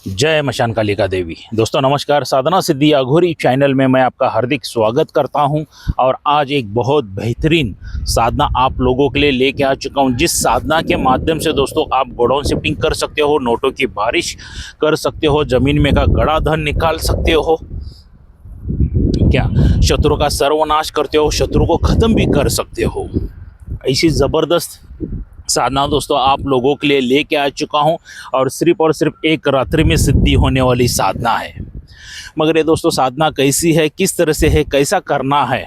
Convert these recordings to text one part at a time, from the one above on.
जय मशान कालिका देवी। दोस्तों नमस्कार। साधना सिद्धि अघोरी चैनल में मैं आपका हार्दिक स्वागत करता हूं और आज एक बहुत बेहतरीन साधना आप लोगों के लिए लेके आ चुका हूं, जिस साधना के माध्यम से दोस्तों आप गोडाउन शिफ्टिंग कर सकते हो, नोटों की बारिश कर सकते हो, ज़मीन में का गड़ा धन निकाल सकते हो, क्या शत्रु का सर्वनाश करते हो, शत्रु को ख़त्म भी कर सकते हो। ऐसी ज़बरदस्त साधना दोस्तों आप लोगों के लिए लेके आ चुका हूं और सिर्फ एक रात्रि में सिद्धि होने वाली साधना है। मगर ये दोस्तों साधना कैसी है, किस तरह से है, कैसा करना है,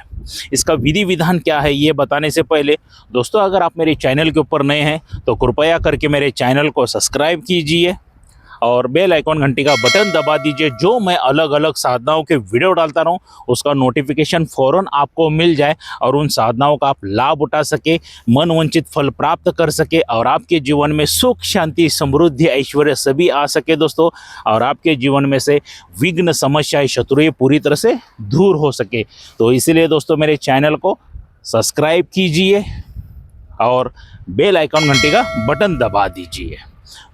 इसका विधि विधान क्या है, ये बताने से पहले दोस्तों अगर आप मेरे चैनल के ऊपर नए हैं तो कृपया करके मेरे चैनल को सब्सक्राइब कीजिए और बेल आइकॉन घंटी का बटन दबा दीजिए। जो मैं अलग अलग साधनाओं के वीडियो डालता रहूं उसका नोटिफिकेशन फ़ौरन आपको मिल जाए और उन साधनाओं का आप लाभ उठा सके, मनवांछित फल प्राप्त कर सके और आपके जीवन में सुख, शांति, समृद्धि, ऐश्वर्य सभी आ सके दोस्तों, और आपके जीवन में से विघ्न, समस्याएं, शत्रुएं पूरी तरह से दूर हो सके। तो इसीलिए दोस्तों मेरे चैनल को सब्सक्राइब कीजिए और बेल आइकॉन घंटी का बटन दबा दीजिए।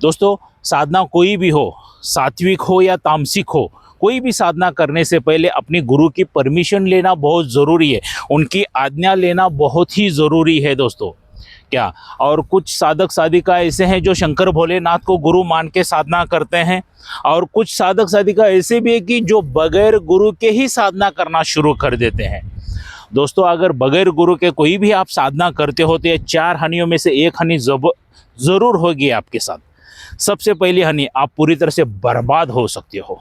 दोस्तों साधना कोई भी हो, सात्विक हो या तामसिक हो, कोई भी साधना करने से पहले अपने गुरु की परमिशन लेना बहुत ज़रूरी है, उनकी आज्ञा लेना बहुत ही ज़रूरी है दोस्तों। क्या और कुछ साधक साधिका ऐसे हैं जो शंकर भोलेनाथ को गुरु मान के साधना करते हैं, और कुछ साधक साधिका ऐसे भी है कि जो बगैर गुरु के ही साधना करना शुरू कर देते हैं। दोस्तों अगर बगैर गुरु के कोई भी आप साधना करते हो तो ये 4 हानियों में से एक हानि ज़रूर होगी आपके साथ। सबसे पहली हानि, आप पूरी तरह से बर्बाद हो सकते हो।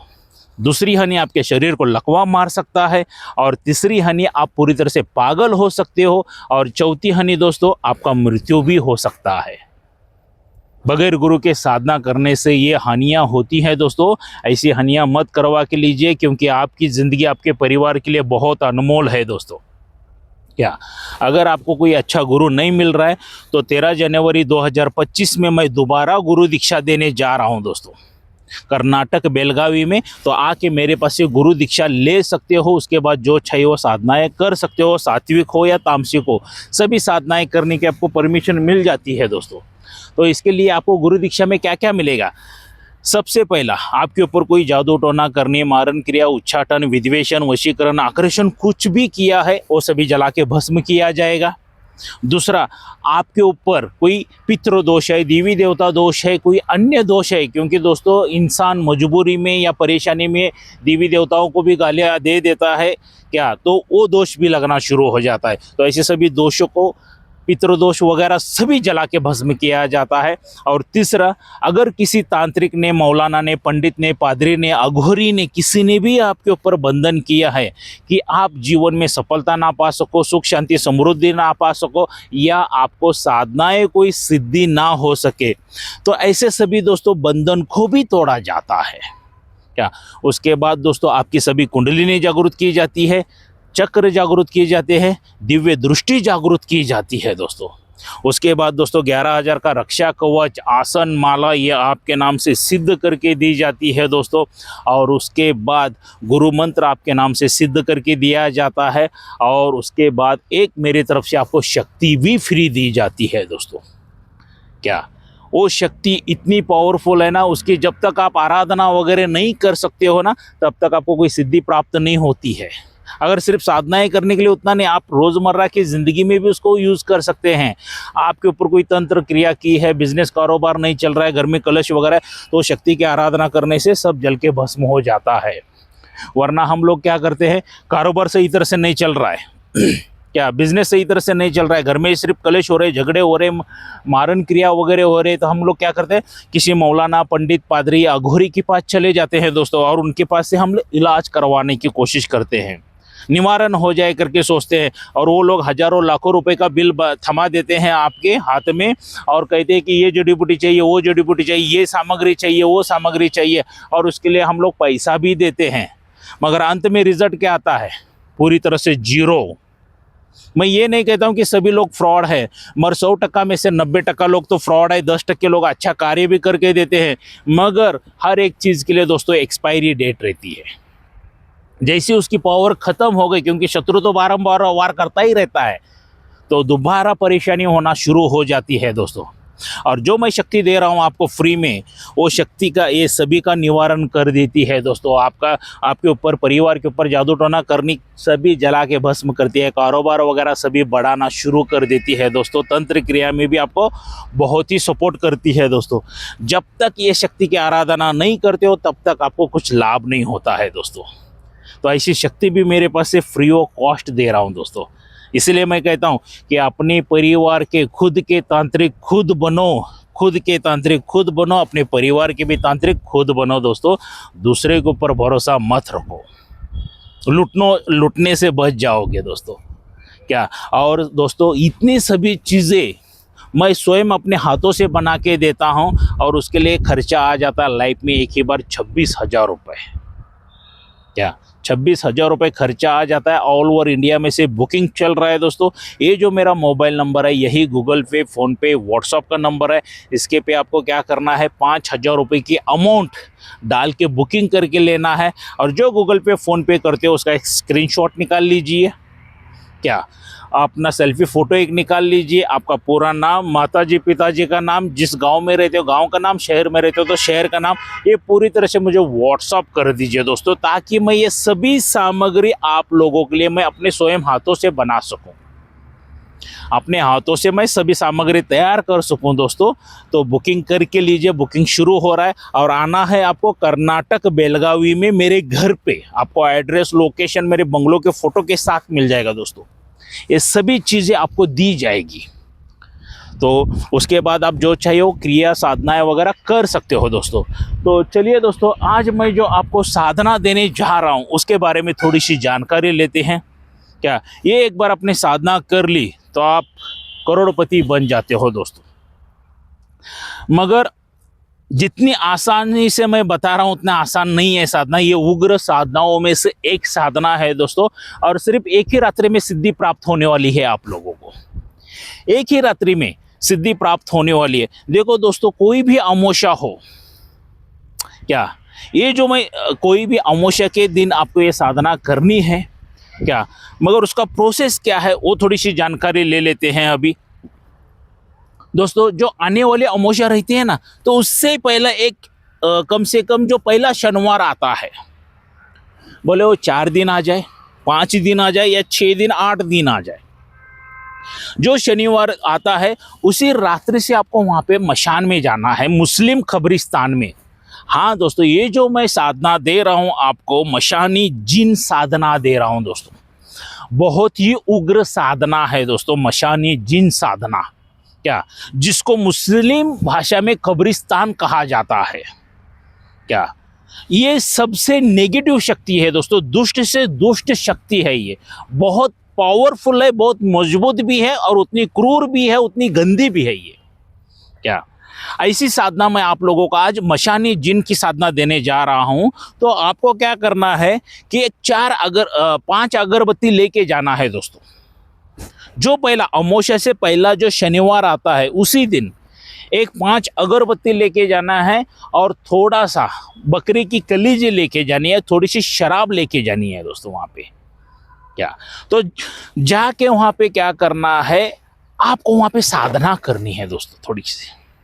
दूसरी हानि, आपके शरीर को लकवा मार सकता है। और तीसरी हानि, आप पूरी तरह से पागल हो सकते हो। और चौथी हानि दोस्तों, आपका मृत्यु भी हो सकता है। बगैर गुरु के साधना करने से ये हानियां होती हैं दोस्तों। ऐसी हानियां मत करवा के लीजिए, क्योंकि आपकी ज़िंदगी आपके परिवार के लिए बहुत अनमोल है दोस्तों। क्या अगर आपको कोई अच्छा गुरु नहीं मिल रहा है तो 13 जनवरी 2025 में मैं दोबारा गुरु दीक्षा देने जा रहा हूं दोस्तों, कर्नाटक बेलगावी में। तो आके मेरे पास से गुरु दीक्षा ले सकते हो। उसके बाद जो चाहिए वो साधनाएं कर सकते हो, सात्विक हो या तामसिक हो, सभी साधनाएं करने की आपको परमिशन मिल जाती है दोस्तों। तो इसके लिए आपको गुरु दीक्षा में क्या क्या मिलेगा? सबसे पहला, आपके ऊपर कोई जादू टोना करने, मारण क्रिया, उच्चाटन, विद्वेषण, वशीकरण, आकर्षण कुछ भी किया है वो सभी जला के भस्म किया जाएगा। दूसरा, आपके ऊपर कोई पितृ दोष है, देवी देवता दोष है, कोई अन्य दोष है, क्योंकि दोस्तों इंसान मजबूरी में या परेशानी में देवी देवताओं को भी गालियाँ दे देता है, क्या तो वो दोष भी लगना शुरू हो जाता है। तो ऐसे सभी दोषों को, पितृदोष वगैरह सभी जला के भस्म किया जाता है। और तीसरा, अगर किसी तांत्रिक ने, मौलाना ने, पंडित ने, पादरी ने, अघोरी ने, किसी ने भी आपके ऊपर बंधन किया है कि आप जीवन में सफलता ना पा सको, सुख, शांति, समृद्धि ना पा सको, या आपको साधनाएं कोई सिद्धि ना हो सके, तो ऐसे सभी दोस्तों बंधन को भी तोड़ा जाता है। क्या उसके बाद दोस्तों आपकी सभी कुंडलिनी जागृत की जाती है, चक्र जागृत किए जाते हैं, दिव्य दृष्टि जागृत की जाती है दोस्तों। उसके बाद दोस्तों 11,000 का रक्षा कवच, आसन, माला ये आपके नाम से सिद्ध करके दी जाती है दोस्तों। और उसके बाद गुरु मंत्र आपके नाम से सिद्ध करके दिया जाता है। और उसके बाद एक मेरी तरफ से आपको शक्ति भी फ्री दी जाती है दोस्तों। क्या वो शक्ति इतनी पावरफुल है ना, उसकी जब तक आप आराधना वगैरह नहीं कर सकते हो ना, तब तक आपको कोई सिद्धि प्राप्त नहीं होती है। अगर सिर्फ साधनाएं करने के लिए उतना नहीं, आप रोज़मर्रा की ज़िंदगी में भी उसको यूज़ कर सकते हैं। आपके ऊपर कोई तंत्र क्रिया की है, बिजनेस कारोबार नहीं चल रहा है, घर में कलश वगैरह, तो शक्ति की आराधना करने से सब जल के भस्म हो जाता है। वरना हम लोग क्या करते हैं, कारोबार सही तरह से नहीं चल रहा है क्या बिजनेस सही तरह से नहीं चल रहा है, घर में सिर्फ कलेश हो रहे, झगड़े हो रहे, मारण क्रिया वगैरह हो रहे, तो हम लोग क्या करते हैं, किसी मौलाना, पंडित, पादरी, अघोरी के पास चले जाते हैं दोस्तों, और उनके पास से हम लोग इलाज करवाने की कोशिश करते हैं, निवारण हो जाए करके सोचते हैं। और वो लोग हज़ारों लाखों रुपए का बिल थमा देते हैं आपके हाथ में और कहते हैं कि ये जड़ी बूटी चाहिए, वो जड़ी बूटी चाहिए, ये सामग्री चाहिए, वो सामग्री चाहिए, और उसके लिए हम लोग पैसा भी देते हैं। मगर अंत में रिजल्ट क्या आता है? पूरी तरह से जीरो। मैं ये नहीं कहता हूँ कि सभी लोग फ्रॉड है, मगर 100% में से 90% लोग तो फ्रॉड है, 10% लोग अच्छा कार्य भी करके देते हैं। मगर हर एक चीज़ के लिए दोस्तों एक्सपायरी डेट रहती है। जैसे उसकी पावर ख़त्म हो गई, क्योंकि शत्रु तो बारंबार वार करता ही रहता है, तो दोबारा परेशानी होना शुरू हो जाती है दोस्तों। और जो मैं शक्ति दे रहा हूँ आपको फ्री में, वो शक्ति का ये सभी का निवारण कर देती है दोस्तों। आपके ऊपर, परिवार के ऊपर जादू टोना करनी सभी जला के भस्म करती है, कारोबार वगैरह सभी बढ़ाना शुरू कर देती है दोस्तों। तंत्र क्रिया में भी आपको बहुत ही सपोर्ट करती है दोस्तों। जब तक ये शक्ति की आराधना नहीं करते हो तब तक आपको कुछ लाभ नहीं होता है दोस्तों। तो ऐसी शक्ति भी मेरे पास से फ्री ऑफ कॉस्ट दे रहा हूँ दोस्तों। इसलिए मैं कहता हूँ कि अपने परिवार के खुद के तांत्रिक खुद बनो, खुद के तांत्रिक खुद बनो, अपने परिवार के भी तांत्रिक खुद बनो दोस्तों। दूसरे के ऊपर भरोसा मत रखो, लुटने से बच जाओगे दोस्तों। क्या और दोस्तों, इतनी सभी चीज़ें मैं स्वयं अपने हाथों से बना के देता हूँ और उसके लिए खर्चा आ जाता है लाइफ में एक ही बार 26,000 रुपये। क्या 26,000 रुपये खर्चा आ जाता है। ऑल ओवर इंडिया में से बुकिंग चल रहा है दोस्तों। ये जो मेरा मोबाइल नंबर है, यही गूगल पे, फ़ोनपे, व्हाट्सअप का नंबर है। इसके पे आपको क्या करना है, 5,000 रुपये की अमाउंट डाल के बुकिंग करके लेना है। और जो गूगल पे, फ़ोनपे करते हो उसका एक स्क्रीनशॉट निकाल लीजिए। क्या अपना सेल्फी फ़ोटो एक निकाल लीजिए, आपका पूरा नाम, माताजी पिताजी का नाम, जिस गांव में रहते हो गांव का नाम, शहर में रहते हो तो शहर का नाम, ये पूरी तरह से मुझे व्हाट्सअप कर दीजिए दोस्तों, ताकि मैं ये सभी सामग्री आप लोगों के लिए मैं अपने स्वयं हाथों से बना सकूं, अपने हाथों से मैं सभी सामग्री तैयार कर सकूं दोस्तों। तो बुकिंग करके लीजिए, बुकिंग शुरू हो रहा है। और आना है आपको कर्नाटक बेलगावी में मेरे घर पे। आपको एड्रेस, लोकेशन मेरे बंगलों के फ़ोटो के साथ मिल जाएगा दोस्तों। ये सभी चीज़ें आपको दी जाएगी। तो उसके बाद आप जो चाहिए वो क्रिया साधनाएं वगैरह कर सकते हो दोस्तों। तो चलिए दोस्तों, आज मैं जो आपको साधना देने जा रहा हूँ उसके बारे में थोड़ी सी जानकारी लेते हैं। क्या ये एक बार अपने साधना कर ली तो आप करोड़पति बन जाते हो दोस्तों। मगर जितनी आसानी से मैं बता रहा हूँ उतना आसान नहीं है साधना। ये उग्र साधनाओं में से एक साधना है दोस्तों। और सिर्फ एक ही रात्रि में सिद्धि प्राप्त होने वाली है आप लोगों को। एक ही रात्रि में सिद्धि प्राप्त होने वाली है। देखो दोस्तों, कोई भी अमावस्या हो, क्या ये जो मैं कोई भी अमावस्या के दिन आपको ये साधना करनी है क्या, मगर उसका प्रोसेस क्या है वो थोड़ी सी जानकारी ले लेते हैं अभी दोस्तों। जो आने वाले अमावस्या रहती है ना, तो उससे पहले एक कम से कम जो पहला शनिवार आता है, बोले वो 4 दिन आ जाए, 5 दिन आ जाए या 6 दिन 8 दिन आ जाए, जो शनिवार आता है उसी रात्रि से आपको वहाँ पे मशान में जाना है, मुस्लिम कब्रिस्तान में। हाँ दोस्तों, ये जो मैं साधना दे रहा हूँ आपको, मशानी जिन साधना दे रहा हूँ दोस्तों। बहुत ही उग्र साधना है दोस्तों, मशानी जिन साधना। क्या जिसको मुस्लिम भाषा में कब्रिस्तान कहा जाता है। क्या ये सबसे नेगेटिव शक्ति है दोस्तों, दुष्ट से दुष्ट शक्ति है। ये बहुत पावरफुल है, बहुत मजबूत भी है और उतनी क्रूर भी है, उतनी गंदी भी है ये। क्या ऐसी साधना मैं आप लोगों को आज मशानी जिन की साधना देने जा रहा हूं। तो आपको क्या करना है कि 5 अगरबत्ती लेके जाना है दोस्तों। जो पहला अमावस्या से पहला जो शनिवार आता है उसी दिन एक 5 अगरबत्ती लेके जाना है और थोड़ा सा बकरी की कलीजी लेके जानी है, थोड़ी सी शराब लेके जानी है दोस्तों वहाँ पे। क्या तो जाके वहाँ पे क्या करना है, आपको वहाँ पे साधना करनी है दोस्तों।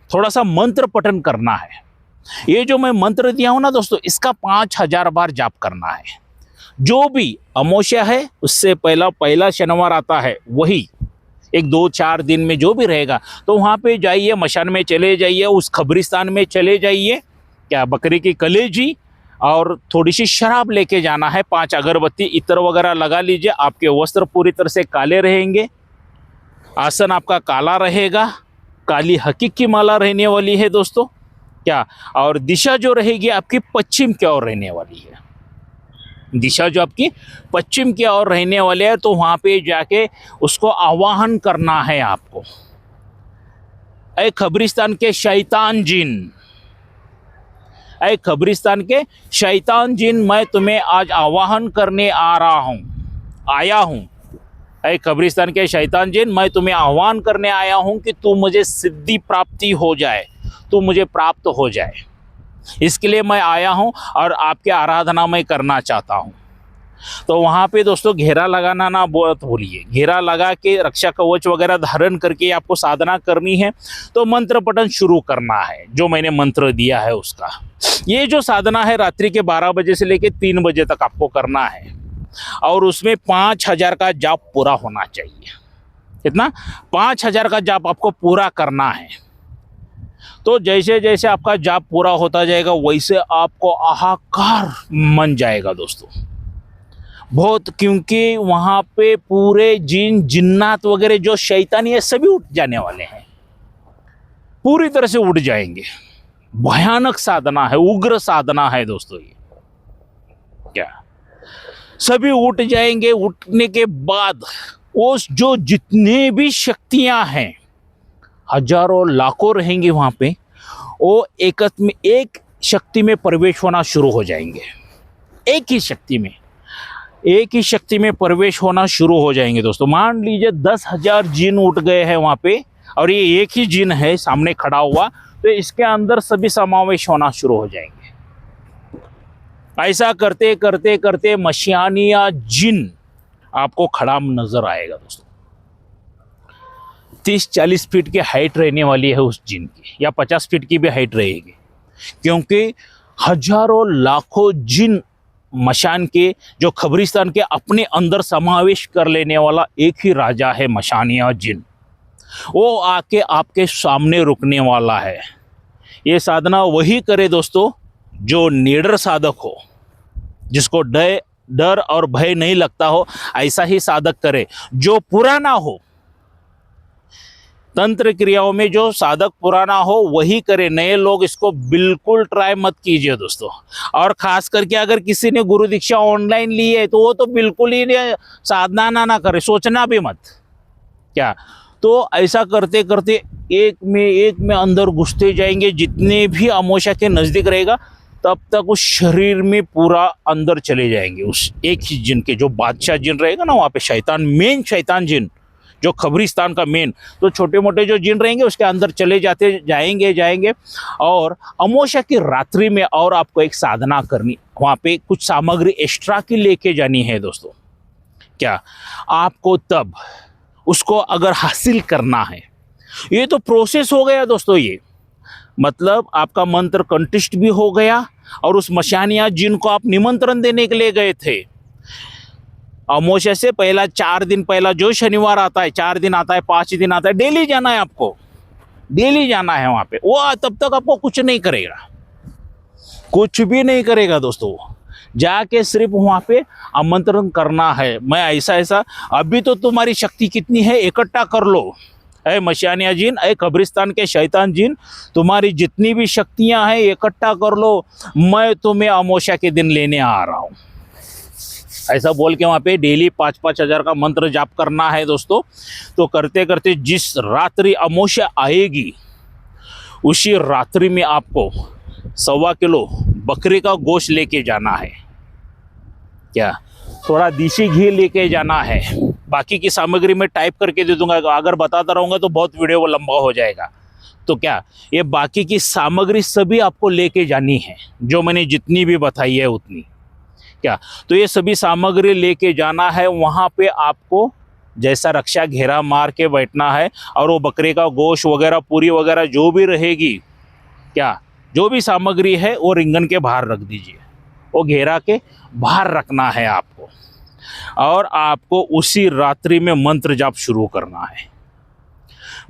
थोड़ा सा मंत्र पठन करना है। ये जो मैं मंत्र दिया हूँ ना दोस्तों, इसका 5,000 बार जाप करना है। जो भी अमावस्या है उससे पहला शनिवार आता है, वही 1-2-4 दिन में जो भी रहेगा, तो वहाँ पे जाइए, मशान में चले जाइए, उस कब्रिस्तान में चले जाइए। क्या बकरी की कलेजी और थोड़ी सी शराब लेके जाना है, 5 अगरबत्ती, इत्र वगैरह लगा लीजिए। आपके वस्त्र पूरी तरह से काले रहेंगे, आसन आपका काला रहेगा, काली हकीक की माला रहने वाली है दोस्तों। क्या और दिशा जो रहेगी आपकी पश्चिम की ओर रहने वाली है। दिशा जो आपकी पश्चिम की ओर रहने वाले है, तो वहाँ पे जाके उसको आवाहन करना है आपको। ऐ कब्रिस्तान के शैतान जिन, ऐ कब्रिस्तान के शैतान जिन, मैं तुम्हें आज आवाहन करने आया हूँ। ऐ कब्रिस्तान के शैतान जिन, मैं तुम्हें आह्वान करने आया हूँ कि तू मुझे सिद्धि प्राप्ति हो जाए, तू मुझे प्राप्त हो जाए। इसके लिए मैं आया हूँ और आपकी आराधना मैं करना चाहता हूँ। तो वहाँ पे दोस्तों घेरा लगाना ना बहुत भूलिए। घेरा लगा के रक्षा कवच वगैरह धारण करके आपको साधना करनी है। तो मंत्र पठन शुरू करना है, जो मैंने मंत्र दिया है उसका। ये जो साधना है रात्रि के 12 बजे से लेके 3 बजे तक आपको करना है, और उसमें 5000 का जाप पूरा होना चाहिए। कितना? 5000 का जाप आपको पूरा करना है। तो जैसे जैसे आपका जाप पूरा होता जाएगा वैसे आपको हाहाकार मन जाएगा दोस्तों बहुत, क्योंकि वहाँ पे पूरे जिन जिन्नात वगैरह जो शैतानी है सभी उठ जाने वाले हैं, पूरी तरह से उठ जाएंगे। भयानक साधना है, उग्र साधना है दोस्तों ये। क्या सभी उठ जाएंगे। उठने के बाद वो जो जितने भी शक्तियां हैं, हजारों लाखों रहेंगे वहां पे, वो एक शक्ति में प्रवेश होना शुरू हो जाएंगे। एक ही शक्ति में प्रवेश होना शुरू हो जाएंगे दोस्तों। मान लीजिए 10,000 जिन उठ गए हैं वहां पे, और ये एक ही जिन है सामने खड़ा हुआ, तो इसके अंदर सभी समावेश होना शुरू हो जाएंगे। ऐसा करते करते करते मशानिया जिन आपको खड़ा नजर आएगा दोस्तों। 30-40 फीट की हाइट रहने वाली है उस जिन की, या 50 फीट की भी हाइट रहेगी, क्योंकि हजारों लाखों जिन मशान के, जो खबरिस्तान के अपने अंदर समावेश कर लेने वाला एक ही राजा है मशानिया जिन। वो आके आपके सामने रुकने वाला है। ये साधना वही करे दोस्तों जो निडर साधक हो, जिसको डर और भय नहीं लगता हो, ऐसा ही साधक करे। जो पुराना हो, तंत्र क्रियाओं में जो साधक पुराना हो वही करे। नए लोग इसको बिल्कुल ट्राई मत कीजिए दोस्तों। और खास करके अगर किसी ने गुरु दीक्षा ऑनलाइन ली है तो वो तो बिल्कुल ही साधना ना करे, सोचना भी मत। क्या? तो ऐसा करते करते एक में अंदर घुसते जाएंगे। जितने भी अमावस्या के नज़दीक रहेगा तब तक उस शरीर में पूरा अंदर चले जाएंगे। उस एक ही जिन के, जो बादशाह जिन रहेगा ना वहाँ पे, शैतान, मेन शैतान जिन, जो खबरिस्तान का मेन, तो छोटे मोटे जो जिन रहेंगे उसके अंदर चले जाएंगे। और अमावस्या की रात्रि में और आपको एक साधना करनी, वहाँ पे कुछ सामग्री एक्स्ट्रा की लेके जानी है दोस्तों। क्या? आपको तब उसको अगर हासिल करना है, ये तो प्रोसेस हो गया दोस्तों। ये मतलब आपका मंत्र कंटिस्ट भी हो गया, और उस मशानिया जिन को आप निमंत्रण देने के लिए गए थे, अमावस्या से पहला 4 दिन पहला जो शनिवार आता है, 4 दिन आता है, 5 दिन आता है, डेली जाना है आपको, डेली जाना है वहां पे। वो तब तक आपको कुछ नहीं करेगा, कुछ भी नहीं करेगा दोस्तों। जाके सिर्फ वहां पे आमंत्रण करना है, मैं ऐसा अभी तो तुम्हारी शक्ति कितनी है इकट्ठा कर लो। ऐ मशानिया जिन, ऐ कब्रिस्तान के शैतान जिन, तुम्हारी जितनी भी शक्तियां हैं इकट्ठा कर लो, मैं तुम्हें अमावस्या के दिन लेने आ रहा हूं। ऐसा बोल के वहाँ पे डेली 5-5 हज़ार का मंत्र जाप करना है दोस्तों। तो करते करते जिस रात्रि अमावस्या आएगी उसी रात्रि में आपको 1.25 किलो बकरे का गोश्त लेके जाना है। क्या? थोड़ा देसी घी लेके जाना है। बाकी की सामग्री में टाइप करके दे दूंगा, अगर बताता रहूँगा तो बहुत वीडियो लंबा हो जाएगा। तो क्या, ये बाकी की सामग्री सभी आपको लेके जानी है, जो मैंने जितनी भी बताई है उतनी। क्या? तो ये सभी सामग्री लेके जाना है। वहाँ पे आपको जैसा रक्षा घेरा मार के बैठना है, और वो बकरे का गोश्त वगैरह, पूरी वगैरह जो भी रहेगी, क्या जो भी सामग्री है वो रिंगन के बाहर रख दीजिए, वो घेरा के बाहर रखना है आपको। और आपको उसी रात्रि में मंत्र जाप शुरू करना है।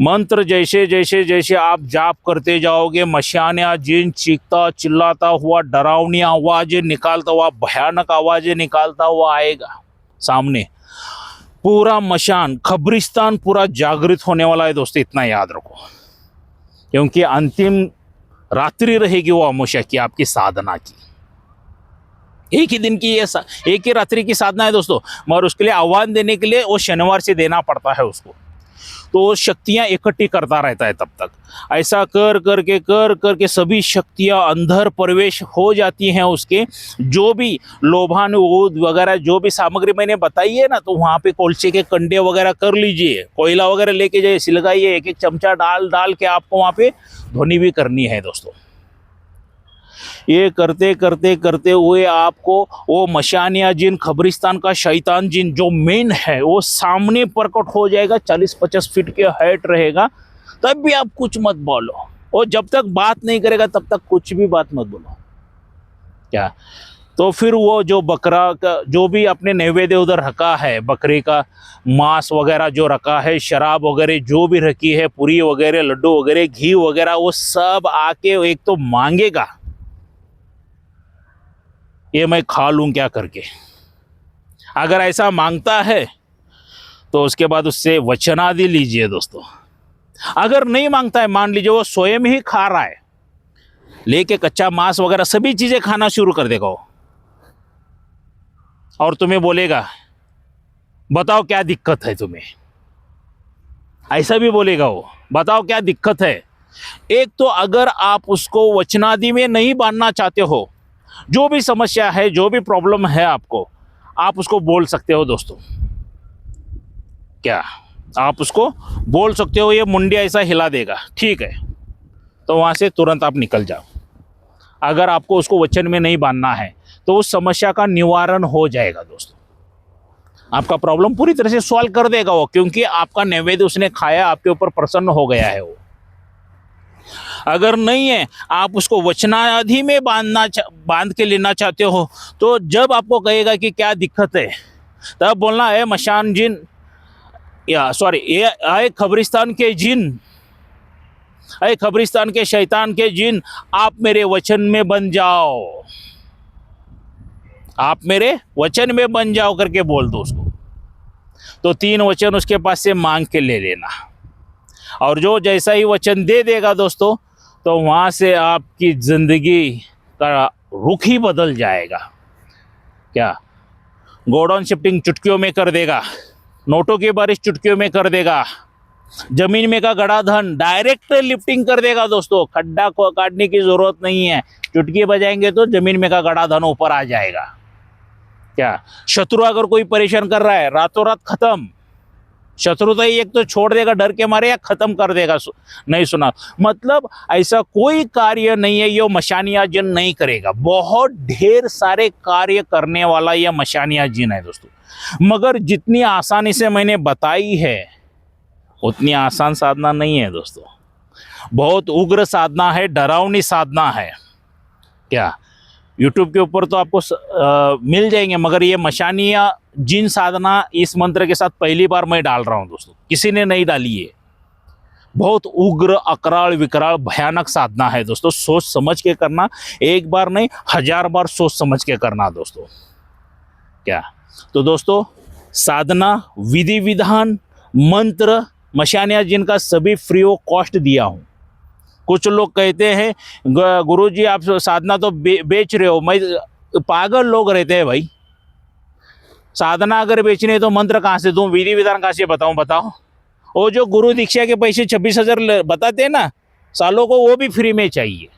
मंत्र जैसे जैसे जैसे आप जाप करते जाओगे, मशानिया जिन चीखता चिल्लाता हुआ, डरावनी आवाज़ें निकालता हुआ, भयानक आवाज़ें निकालता हुआ आएगा सामने। पूरा मशान, खबरिस्तान पूरा जागृत होने वाला है दोस्तों, इतना याद रखो। क्योंकि अंतिम रात्रि रहेगी वो अमावस्या की, आपकी साधना की। एक ही दिन की ये एक ही रात्रि की साधना है दोस्तों, मगर उसके लिए आह्वान देने के लिए वो शनिवार से देना पड़ता है उसको। तो शक्तियां इकट्ठी करता रहता है तब तक। ऐसा कर करके सभी शक्तियां अंदर प्रवेश हो जाती हैं उसके। जो भी लोभानुरोध वगैरह जो भी सामग्री मैंने बताई है ना, तो वहाँ पे कोलसे के कंडे वगैरह कर लीजिए, कोयला वगैरह लेके जाइए, सिलगाइए, एक एक चमचा डाल के आपको वहाँ पे धुनी भी करनी है दोस्तों। ये करते करते करते हुए आपको वो मशानिया जिन, खबरिस्तान का शैतान जिन जो मेन है वो सामने प्रकट हो जाएगा। 40-50 फीट के हाइट रहेगा, तब भी आप कुछ मत बोलो। और जब तक बात नहीं करेगा तब तक कुछ भी बात मत बोलो। क्या? तो फिर वो जो बकरा का जो भी अपने नैवेद्य उधर रखा है, बकरे का मांस वगैरह जो रखा है, शराब वगैरह जो भी रखी है, पूरी वगैरह, लड्डू वगैरह, घी वगैरह, वो सब आके एक तो मांगेगा, ये मैं खा लूं क्या करके। अगर ऐसा मांगता है तो उसके बाद उससे वचनादि लीजिए दोस्तों। अगर नहीं मांगता है, मान लीजिए वो स्वयं ही खा रहा है, लेके कच्चा मांस वगैरह सभी चीजें खाना शुरू कर देगा वो, और तुम्हें बोलेगा बताओ क्या दिक्कत है तुम्हें, ऐसा भी बोलेगा वो, बताओ क्या दिक्कत है। एक तो अगर आप उसको वचनादि में नहीं बांधना चाहते हो, जो भी समस्या है, जो भी प्रॉब्लम है आपको, आप उसको बोल सकते हो दोस्तों। क्या? आप उसको बोल सकते हो, ये मुंडी ऐसा हिला देगा, ठीक है, तो वहां से तुरंत आप निकल जाओ। अगर आपको उसको वचन में नहीं बांधना है तो उस समस्या का निवारण हो जाएगा दोस्तों। आपका प्रॉब्लम पूरी तरह से सॉल्व कर देगा वो, क्योंकि आपका नैवेद्य उसने खाया, आपके ऊपर प्रसन्न हो गया है वो। अगर नहीं है, आप उसको वचनाधि में बांध के लेना चाहते हो, तो जब आपको कहेगा कि क्या दिक्कत है, तब बोलना है मशान जिन, या सॉरी, ये आए खबरिस्तान के जिन, अरे खबरिस्तान के शैतान के जिन, आप मेरे वचन में बन जाओ, आप मेरे वचन में बन जाओ करके बोल दो उसको। तो 3 वचन उसके पास से मांग के ले लेना, और जो जैसा ही वचन दे देगा दोस्तों, तो वहां से आपकी जिंदगी का रुख ही बदल जाएगा। क्या? गोडाउन शिफ्टिंग चुटकियों में कर देगा, नोटों की बारिश चुटकियों में कर देगा, जमीन में का गड़ा धन डायरेक्ट लिफ्टिंग कर देगा दोस्तों। खड्डा को काटने की जरूरत नहीं है, चुटकी बजाएंगे तो जमीन में का गड़ा धन ऊपर आ जाएगा। क्या? शत्रु अगर कोई परेशान कर रहा है, रातों रात खत्म। शत्रु तो ही एक तो छोड़ देगा डर के मारे, या खत्म कर देगा। नहीं सुना? मतलब ऐसा कोई कार्य नहीं है ये मशानिया जिन नहीं करेगा। बहुत ढेर सारे कार्य करने वाला यह मशानिया जिन है दोस्तों, मगर जितनी आसानी से मैंने बताई है उतनी आसान साधना नहीं है दोस्तों। बहुत उग्र साधना है, डरावनी साधना है। क्या? YouTube के ऊपर तो आपको मिल जाएंगे, मगर ये मशानिया जिन साधना इस मंत्र के साथ पहली बार मैं डाल रहा हूं दोस्तों, किसी ने नहीं डाली है। बहुत उग्र, अकराल विकराल, भयानक साधना है दोस्तों। सोच समझ के करना, एक बार नहीं 1000 बार सोच समझ के करना दोस्तों। क्या? तो दोस्तों, साधना, विधि विधान, मंत्र, मशानिया जिन का सभी फ्री ऑफ कॉस्ट दिया हूं। कुछ लोग कहते हैं गुरुजी आप साधना तो बेच रहे हो। मैं, पागल लोग रहते हैं भाई। साधना अगर बेचनी है तो मंत्र कहाँ से दूं, विधि विधान कहाँ से बताओ। वो जो गुरु दीक्षा के पैसे 26,000 बताते हैं ना सालों को, वो भी फ्री में चाहिए।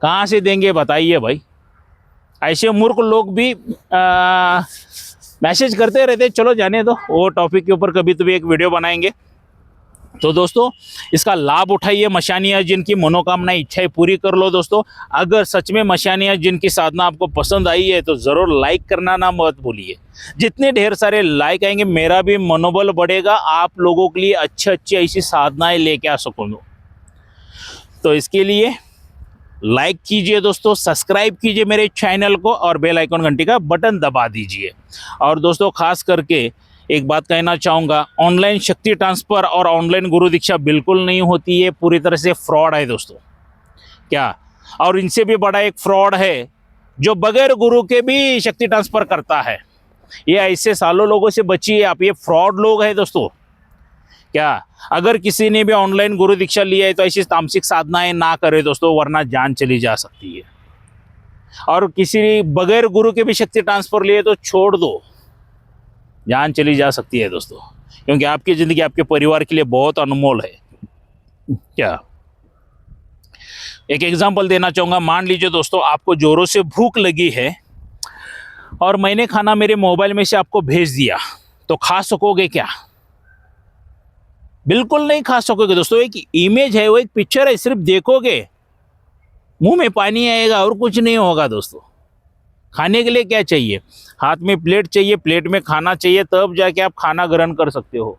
कहाँ से देंगे बताइए भाई। ऐसे मूर्ख लोग भी मैसेज करते रहते। चलो जाने दो, वो टॉपिक के ऊपर कभी तो भी एक वीडियो बनाएंगे। तो दोस्तों, इसका लाभ उठाइए। मशानिया जिन की मनोकामना, इच्छाएं पूरी कर लो दोस्तों। अगर सच में मशानिया जिन की साधना आपको पसंद आई है तो ज़रूर लाइक करना ना मत भूलिए। जितने ढेर सारे लाइक आएंगे मेरा भी मनोबल बढ़ेगा, आप लोगों के लिए अच्छी ऐसी साधनाएं लेके आ सकूँ। तो इसके लिए लाइक कीजिए दोस्तों, सब्सक्राइब कीजिए मेरे चैनल को, और बेल आइकन घंटी का बटन दबा दीजिए। और दोस्तों, खास करके एक बात कहना चाहूँगा, ऑनलाइन शक्ति ट्रांसफ़र और ऑनलाइन गुरु दीक्षा बिल्कुल नहीं होती है, पूरी तरह से फ्रॉड है दोस्तों। क्या? और इनसे भी बड़ा एक फ्रॉड है जो बगैर गुरु के भी शक्ति ट्रांसफ़र करता है। ये ऐसे सालों लोगों से बचिए आप, ये फ्रॉड लोग हैं दोस्तों। क्या? अगर किसी ने भी ऑनलाइन गुरु दीक्षा लिया है तो ऐसी तामसिक साधनाएं ना करे दोस्तों, वरना जान चली जा सकती है। और किसी बगैर गुरु के भी शक्ति ट्रांसफ़र लिए तो छोड़ दो, जान चली जा सकती है दोस्तों, क्योंकि आपकी ज़िंदगी आपके परिवार के लिए बहुत अनमोल है। क्या? एक एग्जांपल देना चाहूँगा। मान लीजिए दोस्तों, आपको जोरों से भूख लगी है और मैंने खाना मेरे मोबाइल में से आपको भेज दिया, तो खा सकोगे क्या? बिल्कुल नहीं खा सकोगे दोस्तों। एक इमेज है, वो एक पिक्चर है, सिर्फ देखोगे, मुंह में पानी आएगा और कुछ नहीं होगा दोस्तों। खाने के लिए क्या चाहिए? हाथ में प्लेट चाहिए, प्लेट में खाना चाहिए, तब जाके आप खाना ग्रहण कर सकते हो,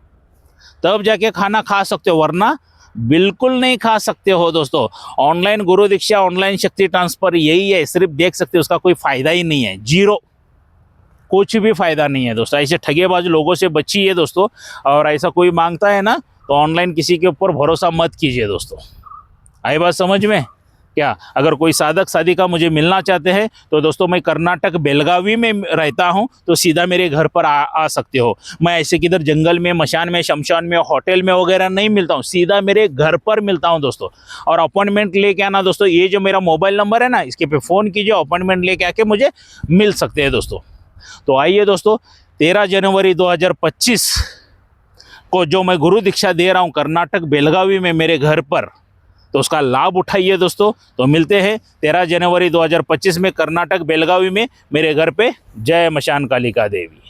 तब जाके खाना खा सकते हो, वरना बिल्कुल नहीं खा सकते हो दोस्तों। ऑनलाइन गुरु दीक्षा, ऑनलाइन शक्ति ट्रांसफर यही है, सिर्फ देख सकते हो, उसका कोई फायदा ही नहीं है, जीरो, कुछ भी फायदा नहीं है दोस्तों। ऐसे ठगेबाज लोगों से बचिए दोस्तों, और ऐसा कोई मांगता है ना तो ऑनलाइन किसी के ऊपर भरोसा मत कीजिए दोस्तों। आई बात समझ में? क्या अगर कोई साधक साधिका मुझे मिलना चाहते हैं तो दोस्तों मैं कर्नाटक बेलगावी में रहता हूं, तो सीधा मेरे घर पर आ सकते हो। मैं ऐसे किधर जंगल में, मशान में, शमशान में, होटल में वगैरह नहीं मिलता हूं, सीधा मेरे घर पर मिलता हूं दोस्तों। और अपॉइंटमेंट लेके आना दोस्तों, ये जो मेरा मोबाइल नंबर है ना, इसके पे फ़ोन कीजिए, अपॉइंटमेंट लेके आके मुझे मिल सकते हैं दोस्तों। तो आइए दोस्तों, 13 जनवरी 2025 को जो मैं गुरु दीक्षा दे रहा हूँ कर्नाटक बेलगावी में मेरे घर पर, तो उसका लाभ उठाइए दोस्तों। तो मिलते हैं 13 जनवरी 2025 में कर्नाटक बेलगावी में मेरे घर पे। जय मशान कालिका देवी।